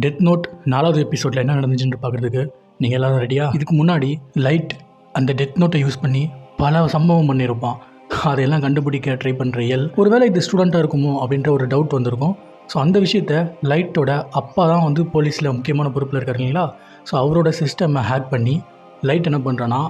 Death note 4வது எபிசோடில் என்ன நடந்துச்சுன்னு பார்க்குறதுக்கு நீங்கள் எல்லோரும் ரெடியா? இதுக்கு முன்னாடி லைட் அந்த டெத் நோட்டை யூஸ் பண்ணி பல சம்பவம் பண்ணியிருப்பான். அதையெல்லாம் கண்டுபிடிக்க ட்ரை பண்ணுற ஒருவேளை இது ஸ்டூடெண்ட்டாக இருக்குமோ அப்படின்ற ஒரு டவுட் வந்திருக்கும். ஸோ அந்த விஷயத்த லைட்டோட அப்பா தான் வந்து போலீஸில் முக்கியமான பொறுப்பில் இருக்காரு இல்லைங்களா? ஸோ அவரோட சிஸ்டமை ஹேக் பண்ணி லைட் என்ன பண்ணுறான்னா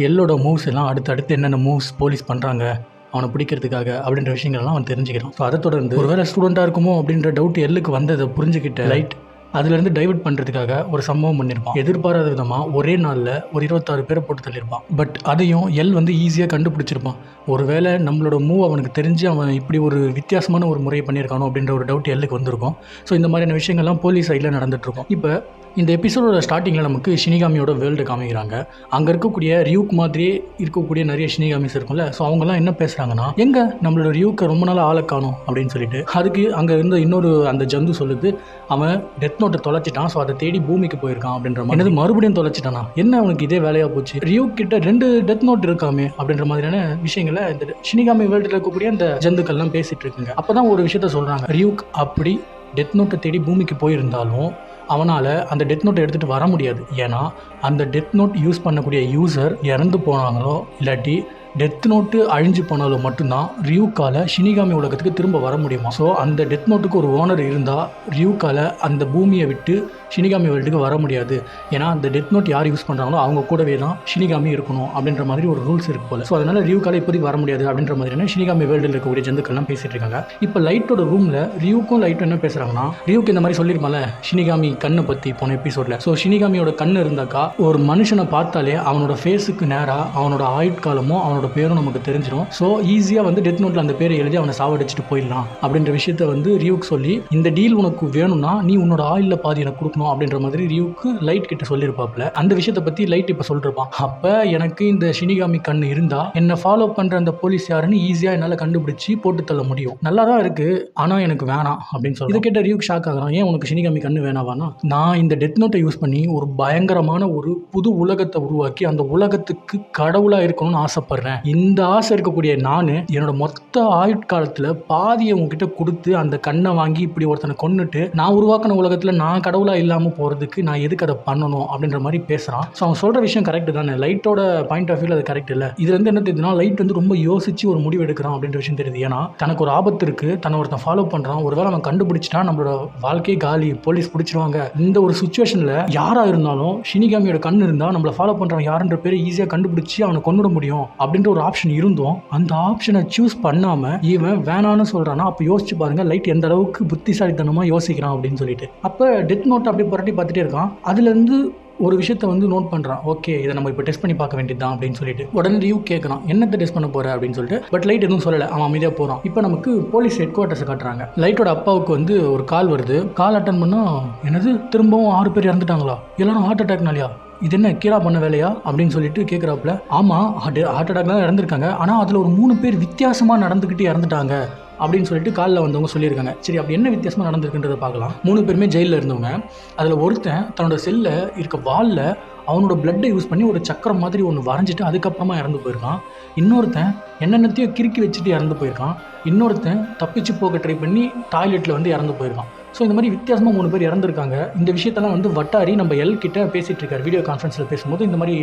எல்லோட மூவ்ஸ் எல்லாம் அடுத்தடுத்து என்னென்ன மூவ்ஸ் போலீஸ் பண்ணுறாங்க அவனை பிடிக்கிறதுக்காக அப்படின்ற விஷயங்கள்லாம் அவன் தெரிஞ்சுக்கிறான். ஸோ அதை தொடர்ந்து ஒருவேளை ஸ்டூடெண்ட்டாக இருக்குமோ அப்படின்ற டவுட் எல்லுக்கு வந்ததை புரிஞ்சுக்கிட்ட லைட் அதுலேருந்து டைவர்ட் பண்ணுறதுக்காக ஒரு சம்பவம் பண்ணியிருப்பான். எதிர்பாராத விதமாக ஒரே நாளில் ஒரு 26 பேரை போட்டு தள்ளியிருப்பான். பட் அதையும் வந்து ஈஸியாக கண்டுபிடிச்சிருப்பான். ஒருவேளை நம்மளோட மூவ் அவனுக்கு தெரிஞ்சு அவன் இப்படி ஒரு வித்தியாசமான ஒரு முறையை பண்ணியிருக்கானோ அப்படின்ற ஒரு டவுட் எல்லுக்கு வந்திருக்கும். ஸோ இந்த மாதிரியான விஷயங்கள்லாம் போலீஸ் சைடில் நடந்துகிட்ருக்கும். இப்போ இந்த எபிசோடோட ஸ்டார்டிங்கில் நமக்கு ஷினிகாமியோட வேர்ல்டு காமிக்கிறாங்க. அங்கே இருக்கக்கூடிய ரியூக் மாதிரியே இருக்கக்கூடிய நிறைய ஷினிகாமிஸ் இருக்கும்ல. ஸோ அவங்கெல்லாம் என்ன பேசுகிறாங்கன்னா, எங்கே நம்மளோட ரியூக்கை ரொம்ப நாள் ஆளை காணும் அப்படின்னு சொல்லிட்டு, அதுக்கு அங்கே இருந்த இன்னொரு அந்த ஜந்து சொல்லுது, அவன் டெத் நோட்டை தொலைச்சிட்டான். ஸோ அதை தேடி பூமிக்கு போயிருக்கான் அப்படின்ற மாதிரி. என்னது மறுபடியும் தொலைச்சிட்டானா? என்ன அவனுக்கு இதே வேலையாக போச்சு? ரியூக் கிட்ட 2 டெத் நோட் இருக்காமே அப்படின்ற மாதிரியான விஷயங்களை இந்த ஷினிகாமி வேர்ல்டில் இருக்கக்கூடிய அந்த ஜந்துக்கள்லாம் பேசிகிட்டு இருக்குங்க. அப்போ தான் ஒரு விஷயத்த சொல்கிறாங்க, ரியூக் அப்படி டெத் நோட்டை தேடி பூமிக்கு போயிருந்தாலும் அவனால் அந்த டெத் நோட்டை எடுத்துகிட்டு வர முடியாது. ஏன்னா அந்த டெத் நோட் யூஸ் பண்ணக்கூடிய யூசர் இறந்து போனாங்களோ இல்லாட்டி டெத் நோட்டு அழிஞ்சு போனாலும் மட்டும்தான் ரியூக்கால் ஷினிகாமி உலகத்துக்கு திரும்ப வர முடியுமா. ஸோ அந்த டெத் நோட்டுக்கு ஒரு ஓனர் இருந்தால் ரியூக்கால் அந்த பூமியை விட்டு ஷினிகாமி வேர்ல்டுக்கு வர முடியாது. ஏன்னா அந்த டெத் நோட் யார் யூஸ் பண்ணுறாங்களோ அவங்க கூடவே தான் ஷினிகாமி இருக்கணும் அப்படின்ற மாதிரி ஒரு ரூல்ஸ் இருக்கு போல. ஸோ அதனால் ரியூக்கால் இப்போதைக்கு வர முடியாது அப்படின்ற மாதிரியான ஷினிகாமி வேர்ல்டில் இருக்கக்கூடிய ஜந்துக்கள்லாம் பேசிகிட்டு இருக்காங்க. இப்போ லைட்டோட ரூமில் ரியூக்கும் லைட்டும் என்ன பேசுகிறாங்கன்னா, ரியூக்கு இந்த மாதிரி சொல்லியிருப்பால ஷினிகாமி கண்ணை பற்றி போன எபிசோடில். ஸோ ஷினிகாமியோட கண் இருந்தாக்கா ஒரு மனுஷனை பார்த்தாலே அவனோட ஃபேஸுக்கு நேராக அவனோட ஆயுட்காலமும் அவனோட பேரும் நமக்கு தெரிஞ்சிடும். ஸோ ஈஸியாக வந்து டெத் நோட்டில் அந்த பேரை எழுதி அவனை சாவடிச்சுட்டு போயிடலாம் அப்படின்ற விஷயத்த வந்து ரியூக்கு சொல்லி, இந்த டீல் உனக்கு வேணும்னா நீ உன்னோட ஆயிலில் பாதி எனக்கு கொடுக்கணும் அப்படின்ற மாதிரி ரியூக்கு லைட் கிட்ட சொல்லியிருப்பாப்ல. அந்த விஷயத்தை பற்றி லைட் இப்போ சொல்லிருப்பான். அப்போ எனக்கு இந்த ஷினிகாமி கண் இருந்தால் என்னை ஃபாலோ பண்ணுற அந்த போலீஸ் யாருன்னு ஈஸியாக என்னால் கண்டுபிடிச்சி போட்டு தள்ள முடியும். நல்லா தான் இருக்குது, ஆனால் எனக்கு வேணாம் அப்படின்னு சொல்லி இதை கேட்ட ரியூக் ஷாக் ஆகிறான். ஏன் உனக்கு ஷினிகாமி கண்ணு வேணாவானா? நான் இந்த டெத் நோட்டை யூஸ் பண்ணி ஒரு பயங்கரமான ஒரு புது உலகத்தை உருவாக்கி அந்த உலகத்துக்கு கடவுளாக இருக்கணும்னு ஆசைப்படுறேன். இந்த ஆசை இருக்கக்கூடிய நான் என்னோட மொத்த ஆயுட்காலத்தில் பாதியை உங்ககிட்ட கொடுத்து அந்த கண்ணை வாங்கி இப்படி ஒருத்தனை கொன்னுட்டு நான் உருவாக்கின உலகத்தில் நான் கடவுளாக இல்லாமல் போகிறதுக்கு நான் எதுக்கு அதை பண்ணணும் அப்படின்ற மாதிரி பேசுகிறான். ஸோ அவன் சொல்கிற விஷயம் கரெக்டு தானே. லைட்டோட பாயிண்ட் ஆஃப் வியூவில் அது கரெக்ட் இல்லை. இதுல இருந்து என்ன தெரியுதுன்னா, லைட் வந்து ரொம்ப யோசிச்சு ஒரு முடிவு எடுக்கிறான் அப்படின்ற விஷயம் தெரியுது. ஏன்னா தனக்கு ஒரு ஆபத்து இருக்குது, தன்னை ஒருத்தன் ஃபாலோ பண்ணுறான், ஒருவேளை அவன் கண்டுபிடிச்சிட்டா நம்மளோட வாழ்க்கையே காலி, போலீஸ் பிடிச்சிருவாங்க. இந்த ஒரு சுச்சுவேஷனில் யாராக இருந்தாலும் ஷினிகாமியோட கண் இருந்தால் நம்மளை ஃபாலோ பண்ணுறவன் யாருன்ற பேரை ஈஸியாக கண்டுபிடிச்சி அவனை கொண்டுட முடியும் அப்படின்ற ஒரு ஆப்ஷன் இருந்தும் அந்த ஆப்ஷனை சூஸ் பண்ணாமல் இவன் வேணான்னு சொல்கிறான்னா, அப்போ யோசிச்சு பாருங்க லைட் எந்த அளவுக்கு புத்திசாலித்தனமாக யோசிக்கிறான் அப்படின்னு சொல்லிட்டு. அப்போ டெத் நோட் அப்படியே புரட்டி பார்த்துட்டே இருக்கான். அதுலேருந்து ஒரு விஷயத்தை வந்து நோட் பண்ணுறான். ஓகே, இதை நம்ம இப்போ டெஸ்ட் பண்ணி பார்க்க வேண்டியது தான் அப்படின்னு சொல்லிட்டு உடனே ரியூ கேட்குறான், என்னத்தை டெஸ்ட் பண்ண போகிற அப்படின்னு சொல்லிட்டு. பட் லைட் எதுவும் சொல்லலை, அவன் அமைதியாக போகிறான். இப்போ நமக்கு போலீஸ் ஹெட் குவார்ட்டர்ஸை காட்டுறாங்க. லைட்டோட அப்பாவுக்கு வந்து ஒரு கால் வருது. கால் அட்டன் பண்ணால், என்னது திரும்பவும் 6 பேர் இறந்துட்டாங்களா, எல்லாரும் ஹார்ட் அட்டாக்னாலையா, இது என்ன கீரா பண்ண வேலையா அப்படின்னு சொல்லிட்டு கேட்குறாப்புல. ஆமாம், ஹார்ட் அட்டாக் தான் இறந்துருக்காங்க, ஆனால் அதில் ஒரு 3 பேர் வித்தியாசமாக நடந்துக்கிட்டு இறந்துட்டாங்க அப்படின்னு சொல்லிட்டு காலில் வந்தவங்க சொல்லியிருக்காங்க. சரி, அப்படி என்ன வித்தியாசமாக நடந்திருக்குன்றதை பார்க்கலாம். 3 பேருமே ஜெயிலில் இருந்தவங்க. அதில் ஒருத்தன் தன்னோட செல்லில் இருக்க வாலில் அவனோட பிளட்டை யூஸ் பண்ணி ஒரு சக்கரம் மாதிரி ஒன்று வரைஞ்சிட்டு அதுக்கப்புறமா இறந்து போயிருக்கான். இன்னொருத்தன் என்னென்னத்தையும் கிறுக்கி வச்சுட்டு இறந்து போயிருக்கான். இன்னொருத்தன் தப்பிச்சு போக ட்ரை பண்ணி டாய்லெட்டில் வந்து இறந்து போயிருக்கான். ஸோ இந்த மாதிரி வித்தியாசமாக 3 பேர் இறந்துருக்காங்க. இந்த விஷயத்தெல்லாம் வந்து வட்டாரி நம்ம கிட்ட பேசிகிட்டு இருக்காரு. வீடியோ கான்ஃபரன்ஸில் பேசும்போது இந்த மாதிரி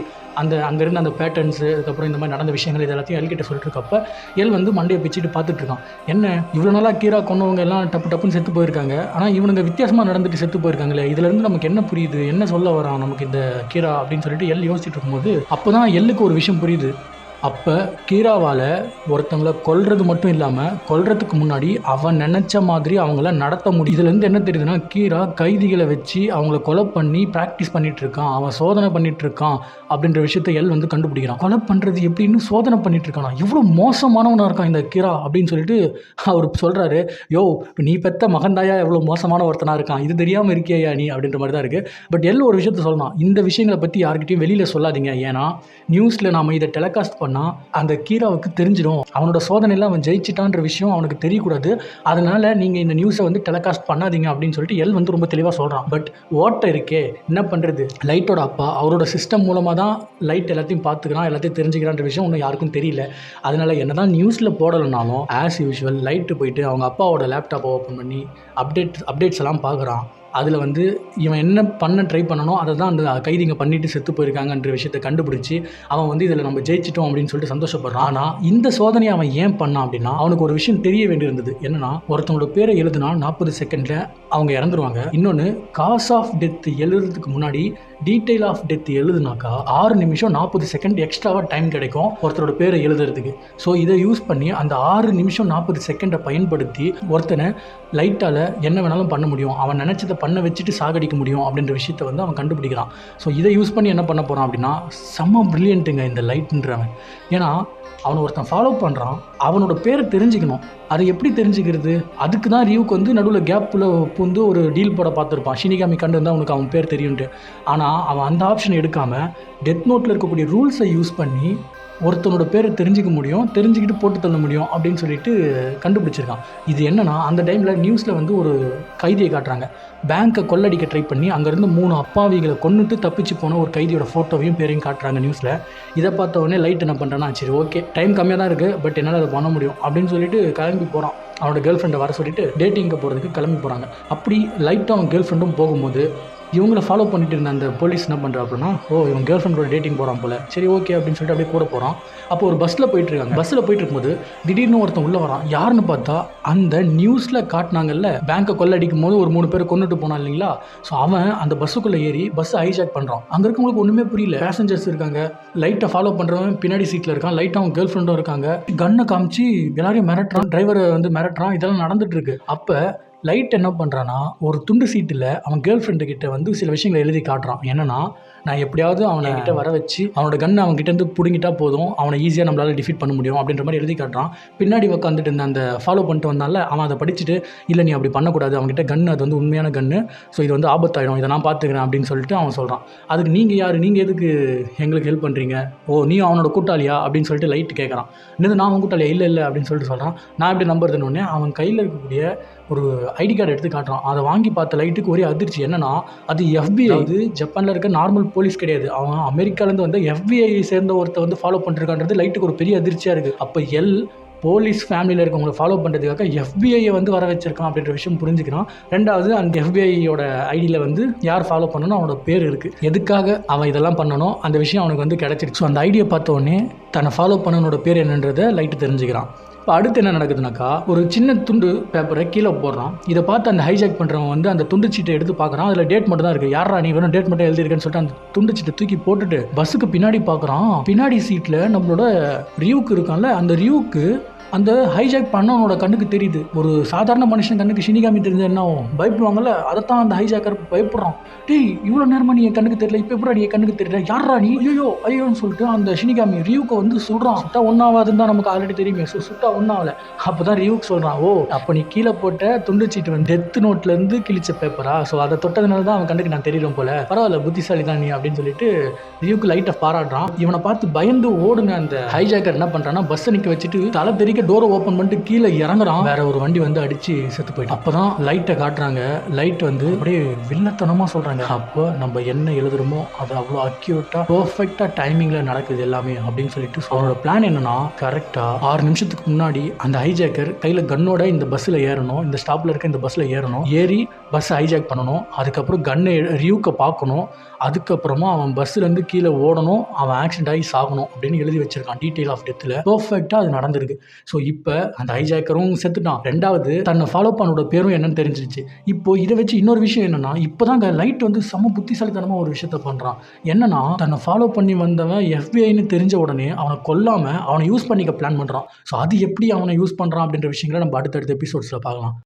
அங்கேருந்து அந்த பேட்டர்ன்ஸு, அதுக்கப்புறம் இந்த மாதிரி நடந்த விஷயங்கள் இது எல்லாத்தையும் கிட்ட சொல்லிட்டு இருக்கப்ப வந்து மண்டையை பிச்சுட்டு பார்த்துட்டு இருக்கான். என்ன இவ்வளோ நாளாக கீரா கொண்டவங்க எல்லாம் டப்புன்னு செத்து போயிருக்காங்க, ஆனால் இவனுங்க வித்தியாசமாக நடந்துட்டு செத்து போயிருக்காங்களே, இதுலேருந்து நமக்கு என்ன புரியுது, என்ன சொல்ல வரான் நமக்கு இந்த கீரா அப்படின்னு சொல்லிட்டு யோசிச்சுட்டு இருக்கும்போது அப்போ தான் எல்லுக்கு ஒரு விஷயம் புரியுது. அப்போ கீராவால் ஒருத்தங்களை கொல்றது மட்டும் இல்லாமல் கொல்றதுக்கு முன்னாடி அவன் நினச்ச மாதிரி அவங்கள நடத்த முடியும். இதுலேருந்து என்ன தெரியுதுன்னா, கீரா கைதிகளை வச்சு அவங்கள கொலை பண்ணி ப்ராக்டிஸ் பண்ணிகிட்டு இருக்கான், அவன் சோதனை பண்ணிகிட்டு இருக்கான் அப்படின்ற விஷயத்த வந்து கண்டுபிடிக்கிறான். கொலை பண்ணுறது எப்படின்னு சோதனை பண்ணிகிட்டு இருக்கானா, இவ்வளோ மோசமானவனாக இருக்கான் இந்த கீரா அப்படின்னு சொல்லிட்டு அவர் சொல்கிறாரு. யோ, நீ பெத்த மகந்தாயா எவ்வளோ மோசமான ஒருத்தனாக இருக்கான், இது தெரியாமல் இருக்கியா நீ அப்படின்ற மாதிரி தான் இருக்குது. பட் ஒரு விஷயத்த சொல்லலாம், இந்த விஷயங்களை பற்றி யார்கிட்டையும் வெளியில் சொல்லாதீங்க. ஏன்னா நியூஸில் நாம் இதை டெலிகாஸ்ட் பண்ணால் அந்த கீராவுக்கு தெரிஞ்சிடும், அவனோட சோதனையில் அவன் ஜெயிச்சிட்டான்ற விஷயம் அவனுக்கு தெரியக்கூடாது. அதனால் நீங்கள் இந்த நியூஸை வந்து டெலிகாஸ்ட் பண்ணாதீங்க அப்படின்னு சொல்லிட்டு வந்து ரொம்ப தெளிவாக சொல்கிறான். பட் ஓட்டை இருக்கே, என்ன பண்ணுறது, லைட்டோட அப்பா அவரோட சிஸ்டம் மூலமாக தான் லைட் எல்லாத்தையும் பார்த்துக்கிறான், எல்லாத்தையும் தெரிஞ்சுக்கிறான்ற விஷயம் ஒன்றும் யாருக்கும் தெரியல. அதனால் என்ன தான் நியூஸில் போடலைனாலும் ஆஸ் யூஷுவல் லைட்டு போயிட்டு அவங்க அப்பாவோட லேப்டாப்பை ஓப்பன் பண்ணி அப்டேட்ஸ் எல்லாம் பார்க்குறான். அதில் வந்து இவன் என்ன பண்ண ட்ரை பண்ணனோ அதை தான் அந்த கைதிங்க பண்ணிட்டு செத்து போயிருக்காங்கன்ற விஷயத்தை கண்டுபிடிச்சி அவன் வந்து இதில் நம்ம ஜெயிச்சிட்டோம் அப்படின்னு சொல்லிட்டு சந்தோஷப்படுறான். ஆனால் இந்த சோதனையை அவன் ஏன் பண்ணான் அப்படின்னா, அவனுக்கு ஒரு விஷயம் தெரிய வேண்டியிருந்தது. என்னன்னா, ஒருத்தவங்களோட பேரை எழுதுனா 40 செகண்டில் அவங்க இறந்துருவாங்க. இன்னொன்று, காஸ் ஆஃப் டெத் எழுதுறதுக்கு முன்னாடி டீட்டெயில் ஆஃப் டெத் எழுதுனாக்கா 6 நிமிஷம் 40 செகண்ட் எக்ஸ்ட்ராவாக டைம் கிடைக்கும் ஒருத்தரோட பேரை எழுதுறதுக்கு. ஸோ இதை யூஸ் பண்ணி அந்த 6 நிமிஷம் 40 செகண்டை பயன்படுத்தி ஒருத்தனை லைட்டால் என்ன வேணாலும் பண்ண முடியும், அவன் நினச்சதை பண்ண வச்சுட்டு சாகடிக்க முடியும் அப்படின்ற விஷயத்த வந்து அவன் கண்டுபிடிக்கிறான். ஸோ இதை யூஸ் பண்ணி என்ன பண்ண போகிறான் அப்படின்னா, செம்ம ப்ரில்லியண்ட்டுங்க இந்த லைட்ன்றவன். ஏன்னா அவனை ஒருத்தன் ஃபாலோ பண்ணுறான், அவனோட பேரை தெரிஞ்சுக்கணும். அதை எப்படி தெரிஞ்சுக்கிறது? அதுக்கு தான் ரியூக்கு வந்து நடுவில் கேப்பில் பூந்து ஒரு டீல் போட பார்த்துருப்பான். ஷினிகாமி கண்டு இருந்தால் அவனுக்கு அவன் பேர் தெரியும்ட்டு. ஆனால் அவன் அந்த ஆப்ஷன் எடுக்காமல் டெத் நோட்டில் இருக்கக்கூடிய ரூல்ஸை யூஸ் பண்ணி ஒருத்தனோட பேரை தெரிஞ்சிக்க முடியும், தெரிஞ்சுக்கிட்டு போட்டு தள்ள முடியும் அப்படின்னு சொல்லிட்டு கண்டுபிடிச்சிருக்கான். இது என்னன்னா, அந்த டைமில் நியூஸில் வந்து ஒரு கைதியை காட்டுறாங்க. பேங்க்கை கொள்ளடிக்க ட்ரை பண்ணி அங்கேருந்து 3 அப்பாவிகளை கொன்னுட்டு தப்பிச்சு போன ஒரு கைதியோட ஃபோட்டோவையும் பேரையும் காட்டுறாங்க நியூஸில். இதை பார்த்த உடனே லைட் என்ன பண்ணுறான்னா, சரி ஓகே டைம் கம்மியாக தான் இருக்குது, பட் என்னால் அதை பண்ண முடியும் அப்படின்னு சொல்லிட்டு கிளம்பி போகிறான். அவனோட கேர்ள் ஃப்ரெண்டை வர சொல்லிட்டு டேட்டிங்க்கு போகிறதுக்கு கிளம்பி போகிறாங்க. அப்படி லைட்டும் அவன் கேர்ள் ஃப்ரெண்டும் போகும்போது இவங்கள ஃபாலோ பண்ணிட்டு இருந்த அந்த போலீஸ் என்ன பண்ணுறா அப்படின்னா, இவன் கேர்ள் ஃப்ரெண்டோட டேட்டிங் போகிறான் போல, சரி ஓகே அப்படின்னு சொல்லிட்டு அப்படியே கூட போகிறான். அப்போ ஒரு பஸ்ஸில் போயிட்டுருக்காங்க. பஸ்ஸில் போயிட்டு இருக்கும்போது திடீர்னு ஒருத்தன் உள்ளே வரான். யாருன்னு பார்த்தா அந்த நியூஸில் காட்டினாங்கல்ல, பேங்க்கை கொள்ளடிக்கும் போது ஒரு 3 பேர் கொண்டுட்டு போனான் இல்லைங்களா. ஸோ அவன் அந்த பஸ்ஸுக்குள்ளே ஏறி பஸ்ஸை ஹைஜாக் பண்ணுறான். அங்கே இருக்கவங்களுக்கு ஒன்றுமே புரியல. பேசஞ்சர்ஸ் இருக்காங்க, லைட்டை ஃபாலோ பண்ணுறவன் பின்னாடி சீட்டில் இருக்கான், லைட்டாக அவன் கேர்ள் ஃப்ரெண்டும் இருக்காங்க. கன்னை காமிச்சு எல்லாரையும் மிரட்டுறான், டிரைவரை வந்து மிரட்டுறான். இதெல்லாம் நடந்துட்டு இருக்கு. அப்போ லைட் என்ன பண்ணுறான்னா, ஒரு துண்டு சீட்டில் அவன் கேர்ள் ஃப்ரெண்டு கிட்ட வந்து சில விஷயங்களை எழுதி காட்டுறான். என்னன்னா, நான் எப்படியாவது அவனை கிட்ட வர வச்சு அவனோட கன்னை அவன் கிட்டேருந்து பிடுங்கிட்டா போதும், அவனை ஈஸியாக நம்மளால் டிஃபீட் பண்ண முடியும் அப்படின்ற மாதிரி எழுதி காட்டுறான். பின்னாடி உட்காந்துட்டு இருந்த அந்த ஃபாலோ பண்ணிட்டு வந்தால அவன் அதை படிச்சுட்டு, இல்லை நீ அப்படி பண்ணக்கூடாது, அவங்ககிட்ட கன்று அது வந்து உண்மையான கன்று, ஸோ இது வந்து ஆபத்தாயிடும், இதை நான் பார்த்துக்கிறேன் அப்படின்னு சொல்லிட்டு அவன் சொல்கிறான். அதுக்கு நீங்கள் யார், நீங்கள் எதுக்கு எங்களுக்கு ஹெல்ப் பண்ணுறீங்க, நீ அவனோட கூட்டாளியா அப்படின்னு சொல்லிட்டு லைட் கேட்குறான். இன்னும் நான் அவன் கூட்டாளியா, இல்லை அப்படின்னு சொல்லிட்டு சொல்கிறான். நான் எப்படி நம்புறதுன்னு உடனே அவன் கையில் இருக்கக்கூடிய ஒரு ஐடி கார்டு எடுத்து காட்டுறான். அதை வாங்கி பார்த்த லைட்டுக்கு ஒரே அதிர்ச்சி. என்னன்னா, அது FBI, அது ஜப்பானில் இருக்க நார்மல் போலீஸ் கிடையாது, அவன் அமெரிக்காலேருந்து வந்து FBI சேர்ந்த ஒருத்த வந்து ஃபாலோ பண்ணிருக்கான்றது லைட்டுக்கு ஒரு பெரிய அதிர்ச்சியாக இருக்குது. அப்போ போலீஸ் ஃபேமிலியில் இருக்கவங்களை ஃபாலோ பண்ணுறதுக்காக FBI வந்து வர வச்சிருக்கான் அப்படின்ற விஷயம் புரிஞ்சுக்கிறான். ரெண்டாவது, அந்த FBIயோட ஐடியில் வந்து யார் ஃபாலோ பண்ணணும் அவனோட பேர் இருக்குது. எதுக்காக அவன் இதெல்லாம் பண்ணணும் அந்த விஷயம் அவனுக்கு வந்து கிடச்சிருச்சு. ஸோ அந்த ஐடியை பார்த்த உடனே தன்னை ஃபாலோ பண்ணனோட பேர் என்னன்றதை லைட்டு தெரிஞ்சுக்கிறான். இப்போ அடுத்து என்ன நடக்குதுனாக்கா, ஒரு சின்ன துண்டு பேப்பரை கீழே போடுறான். இதை பார்த்து அந்த ஹைஜாக் பண்ணுறவன் வந்து அந்த துண்டு சீட்டை எடுத்து பார்க்குறான். அதில் டேட் மட்டும் தான் இருக்குது. யாரா நீ வெறும் டேட் மட்டும் எழுதியிருக்கேன்னு சொல்லிட்டு அந்த துண்டு சீட்டை தூக்கி போட்டுட்டு பஸ்ஸுக்கு பின்னாடி பார்க்குறான். பின்னாடி சீட்டில் நம்மளோட ரியூக்கு இருக்கான்ல, அந்த ரியூக்கு அந்த ஹைஜாக் பண்ணவனோட கண்ணுக்கு தெரியுது. ஒரு சாதாரண மனுஷன் கண்ணுக்கு ஷினிகாமி தெரிஞ்ச என்ன ஆகும், பயப்படுவாங்கல்ல, அதைத்தான் அந்த ஹைஜாக்கர் பயப்படுறான். டேய் இவ்வளோ நேரமாக நீ என் கண்ணுக்கு தெரியல, இப்போ எப்படி நீ என் கண்ணுக்கு தெரியல, யாரா நீ, ஐயோன்னு சொல்லிட்டு அந்த ஷினிகாமி ரியூக்கை வந்து சொல்கிறான். சுட்டா ஒன்றாவாதுன்னு தான் நமக்கு ஆல்ரெடி தெரியுமே, ஸோ சுட்டா ஒன்றாவல. அப்போ தான் ரியூக்கு சொல்கிறான், அப்போ நீ கீழே போட்ட துண்டு சீட்டு வந்து டெத் நோட்லேருந்து கிழிச்ச பேப்பரா, ஸோ அதை தொட்டதுனால தான் அவன் கண்ணுக்கு நான் தெரியும் போல, பரவாயில்ல புத்திசாலி தான் நீ அப்படின்னு சொல்லிட்டு ரியூக்கு லைட்டை பாராட்டுறான். இவனை பார்த்து பயந்து ஓடுங்க அந்த ஹைஜாக்கர் என்ன பண்ணுறான்னா, பஸ்ஸை நிற்க வச்சுட்டு தலை தெறிக்க டோரை ஓப்பன் பண்ணிட்டு கீழே இறங்குறான். வேற ஒரு வண்டி வந்து அடிச்சு செத்து போயிட்டு. அப்பதான் லைட்டை காட்டுறாங்க. லைட் வந்து அப்படியே வில்லத்தனமா சொல்றாங்க, அப்போ நம்ம என்ன எழுதுறோமோ அது அவ்வளோ அக்யூரேட்டா பெர்ஃபெக்டா டைமிங்ல நடக்குது எல்லாமே அப்படின்னு சொல்லிட்டு அவனோட பிளான் என்னன்னா, கரெக்டா 6 நிமிஷத்துக்கு முன்னாடி அந்த ஹைஜாக்கர் கையில கன்னோட இந்த பஸ்ல ஏறணும், இந்த ஸ்டாப்ல இருக்க இந்த பஸ்ல ஏறணும், ஏறி பஸ் ஹைஜாக் பண்ணணும், அதுக்கப்புறம் கன்னை ரியூக்கை பார்க்கணும், அதுக்கப்புறமா அவன் பஸ்லேருந்து கீழே ஓடணும், அவன் ஆக்சிடென்ட் ஆகி சாகணும் அப்படின்னு எழுதி வச்சிருக்கான் டீட்டெயில் ஆஃப் டெத்தில். பெர்ஃபெக்டாக அது நடந்திருக்கு. ஸோ இப்போ அந்த ஹைஜாக்கரும் செத்துட்டான். ரெண்டாவது, தன்னை ஃபாலோ பண்ணோட பேரும் என்னன்னு தெரிஞ்சிருச்சு. இப்போ இதை வச்சு இன்னொரு விஷயம் என்னன்னா, இப்போதான் லைட் வந்து செம புத்திசாலித்தனமாக ஒரு விஷயத்த பண்ணுறான். என்னன்னா, தன்னை ஃபாலோ பண்ணி வந்தவன் FBIன்னு தெரிஞ்ச உடனே அவனை கொல்லாமல் அவனை யூஸ் பண்ணிக்க பிளான் பண்ணுறான். ஸோ அது எப்படி அவனை யூஸ் பண்ணுறான் அப்படின்ற விஷயங்களை நம்ம அடுத்தடுத்த எபிசோட்ஸில் பார்க்கலாம்.